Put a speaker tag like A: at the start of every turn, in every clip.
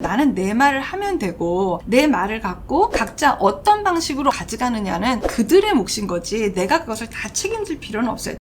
A: 나는 내 말을 하면 되고 내 말을 갖고 각자 어떤 방식으로 가져가느냐는 그들의 몫인 거지 내가 그것을 다 책임질 필요는 없어요.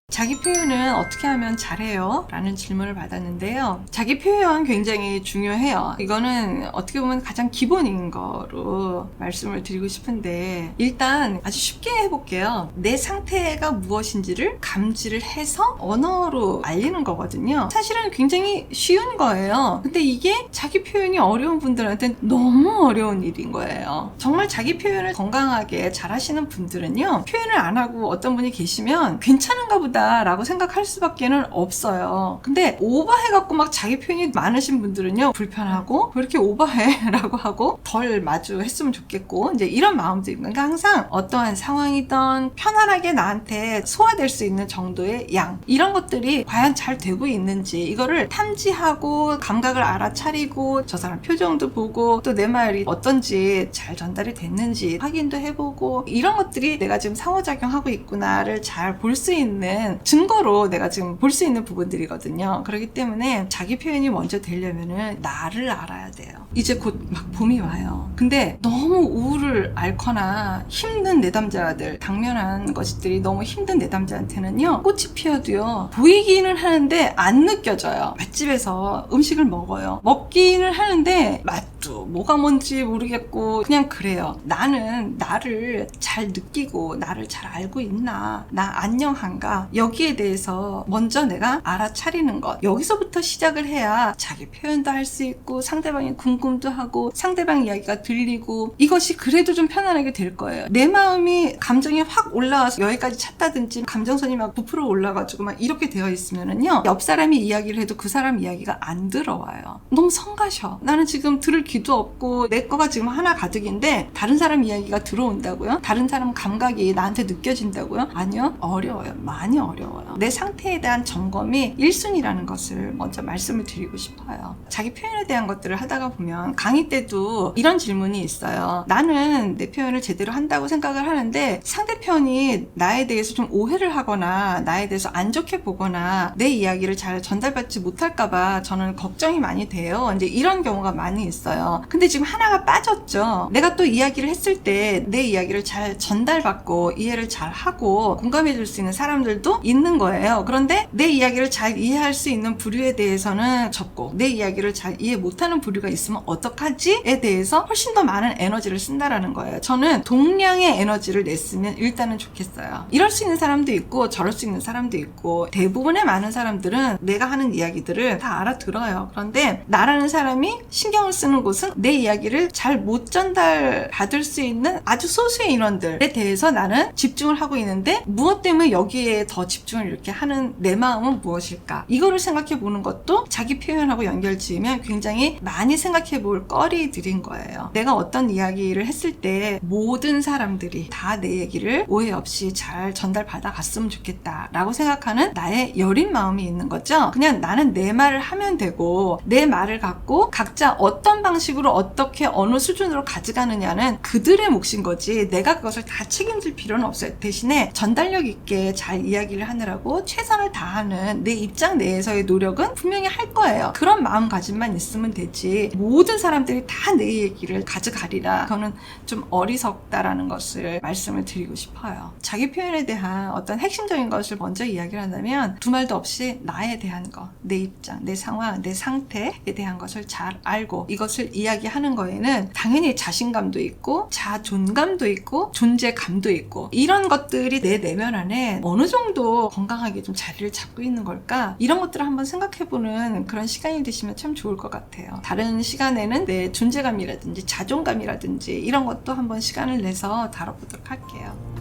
A: 자기 표현은 어떻게 하면 잘해요? 라는 질문을 받았는데요. 자기 표현 굉장히 중요해요. 이거는 어떻게 보면 가장 기본인 거로 말씀을 드리고 싶은데 일단 아주 쉽게 해볼게요. 내 상태가 무엇인지를 감지를 해서 언어로 알리는 거거든요. 사실은 굉장히 쉬운 거예요. 근데 이게 자기 표현이 어려운 분들한테는 너무 어려운 일인 거예요. 정말 자기 표현을 건강하게 잘 하시는 분들은요. 표현을 안 하고 어떤 분이 계시면 괜찮은가 보다 라고 생각할 수밖에는 없어요. 근데 오버해갖고 막 자기 표현이 많으신 분들은요 불편하고 왜 이렇게 오버해? 라고 하고 덜 마주했으면 좋겠고 이제 이런 마음도 있는 그러니까 항상 어떠한 상황이든 편안하게 나한테 소화될 수 있는 정도의 양 이런 것들이 과연 잘 되고 있는지 이거를 탐지하고 감각을 알아차리고 저 사람 표정도 보고 또 내 말이 어떤지 잘 전달이 됐는지 확인도 해보고 이런 것들이 내가 지금 상호작용하고 있구나를 잘 볼 수 있는 증거로 내가 지금 볼 수 있는 부분들이거든요. 그렇기 때문에 자기 표현이 먼저 되려면은 나를 알아야 돼요. 이제 곧 막 봄이 와요. 근데 너무 우울을 앓거나 힘든 내담자들, 당면한 것들이 너무 힘든 내담자한테는요, 꽃이 피어도요, 보이기는 하는데 안 느껴져요. 맛집에서 음식을 먹어요. 먹기는 하는데 맛도 뭐가 뭔지 모르겠고 그냥 그래요. 나는 나를 잘 느끼고 나를 잘 알고 있나? 나 안녕한가? 여기에 대해서 먼저 내가 알아차리는 것. 여기서부터 시작을 해야 자기 표현도 할 수 있고 상대방이 궁금도 하고 상대방 이야기가 들리고 이것이 그래도 좀 편안하게 될 거예요. 내 마음이 감정이 확 올라와서 여기까지 찼다든지 감정선이 막 부풀어 올라가지고 막 이렇게 되어 있으면은요 옆 사람이 이야기를 해도 그 사람 이야기가 안 들어와요. 너무 성가셔. 나는 지금 들을 귀도 없고 내 거가 지금 하나 가득인데 다른 사람 이야기가 들어온다고요? 다른 사람 감각이 나한테 느껴진다고요? 아니요. 어려워요. 많이 어려워요. 내 상태에 대한 점검이 1순위라는 것을 먼저 말씀을 드리고 싶어요. 자기 표현에 대한 것들을 하다가 보면 강의 때도 이런 질문이 있어요. 나는 내 표현을 제대로 한다고 생각을 하는데 상대편이 나에 대해서 좀 오해를 하거나 나에 대해서 안 좋게 보거나 내 이야기를 잘 전달받지 못할까봐 저는 걱정이 많이 돼요. 이제 이런 경우가 많이 있어요. 근데 지금 하나가 빠졌죠. 내가 또 이야기를 했을 때 내 이야기를 잘 전달받고 이해를 잘 하고 공감해 줄 수 있는 사람들도 있는 거예요. 그런데 내 이야기를 잘 이해할 수 있는 부류에 대해서는 접고 내 이야기를 잘 이해 못하는 부류가 있으면 어떡하지?에 대해서 훨씬 더 많은 에너지를 쓴다라는 거예요. 저는 동량의 에너지를 냈으면 일단은 좋겠어요. 이럴 수 있는 사람도 있고 저럴 수 있는 사람도 있고 대부분의 많은 사람들은 내가 하는 이야기들을 다 알아들어요. 그런데 나라는 사람이 신경을 쓰는 곳은 내 이야기를 잘 못 전달 받을 수 있는 아주 소수의 인원들에 대해서 나는 집중을 하고 있는데 무엇 때문에 여기에 더 집중을 이렇게 하는 내 마음은 무엇일까? 이거를 생각해 보는 것도 자기 표현하고 연결 지으면 굉장히 많이 생각해 볼 거리들인 거예요. 내가 어떤 이야기를 했을 때 모든 사람들이 다 내 얘기를 오해 없이 잘 전달받아 갔으면 좋겠다 라고 생각하는 나의 여린 마음이 있는 거죠. 그냥 나는 내 말을 하면 되고 내 말을 갖고 각자 어떤 방식으로 어떻게 어느 수준으로 가져가느냐는 그들의 몫인 거지 내가 그것을 다 책임질 필요는 없어요. 대신에 전달력 있게 잘 이야기를 하느라고 최선을 다하는 내 입장 내에서의 노력은 분명히 할 거예요. 그런 마음가짐만 있으면 되지 모든 사람들이 다 내 얘기를 가져가리라 그거는 좀 어리석다라는 것을 말씀을 드리고 싶어요. 자기 표현에 대한 어떤 핵심적인 것을 먼저 이야기를 한다면 두 말도 없이 나에 대한 것, 내 입장, 내 상황, 내 상태에 대한 것을 잘 알고 이것을 이야기하는 거에는 당연히 자신감도 있고 자존감도 있고 존재감도 있고 이런 것들이 내 내면 안에 어느 정도 건강하게 좀 자리를 잡고 있는 걸까? 이런 것들을 한번 생각해보는 그런 시간이 되시면 참 좋을 것 같아요. 다른 시간에는 내 존재감이라든지 자존감이라든지 이런 것도 한번 시간을 내서 다뤄보도록 할게요.